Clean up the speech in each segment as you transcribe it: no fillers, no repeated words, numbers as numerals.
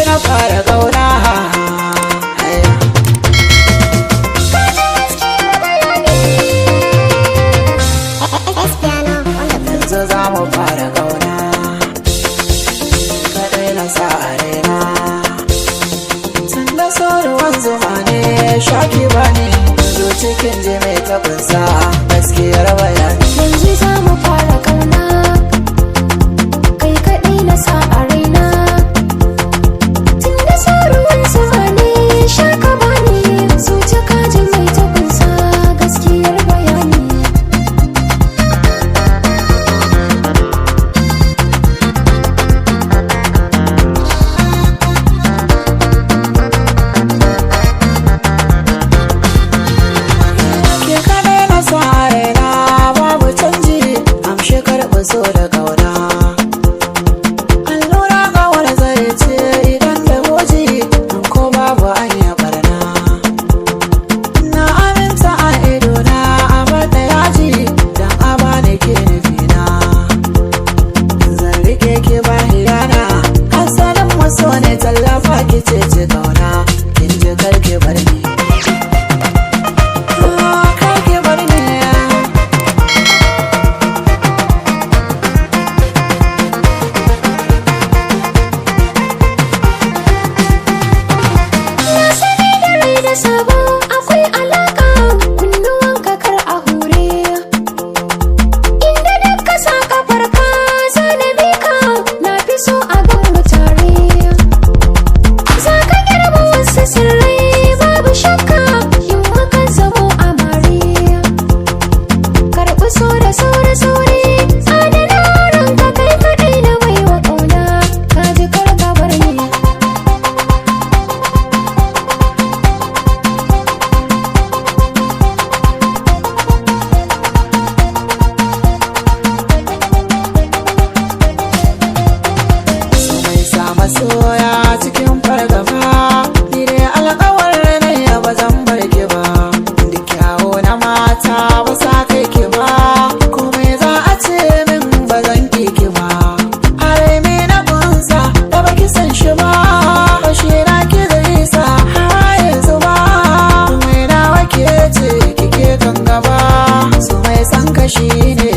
na fara kauna. Yanzu za mu fara kauna, kaɗai na sa a raina. Tun da ruwan zuma ne shaki ba ne, zo cikin ji mai taɓinsa gaskiyar bayani. Yanzu za mu fara kauna, kai kaɗai na sa a raina. Tun da ruwan zuma ne shaka ba ne, zo cikin ji mai taɓinsa gaskiyar bayani. So da kauna allura ga wani zai ce idan da goji in ko babu anya barna. Na aminta a idona a bada yaji dan a bani ke nufina. Zan rike ki ba hiyana asalin maso ne tallafa ki ce ci kauna kin ji karki bar ni. Sabo akwai alaka kunnuwan kakar a hure, inda duk ka sa kafar ka zanabi ka na fi so a gan mu tare. Za ka girma wasu sirrai babu shakka yin hakan zamo amare. Karɓi so da sauri sauri adana ranka kai kaɗai na baiwa ƙauna ka ji kargabar ni. Masoya cikin fargaba ni dai alƙawar ne ba zan bar ki ba. Duk kyawo na mata ba sa kai ki ba, komai za a ce min ba zan ki ki ba. A raimi na kunsa da baki san shi ba, bashi na ki zai sa har yanzu ba. Komai nawa ke ce kike kan gaba, su mai san kashi ne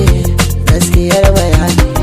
gaskiyar bayani.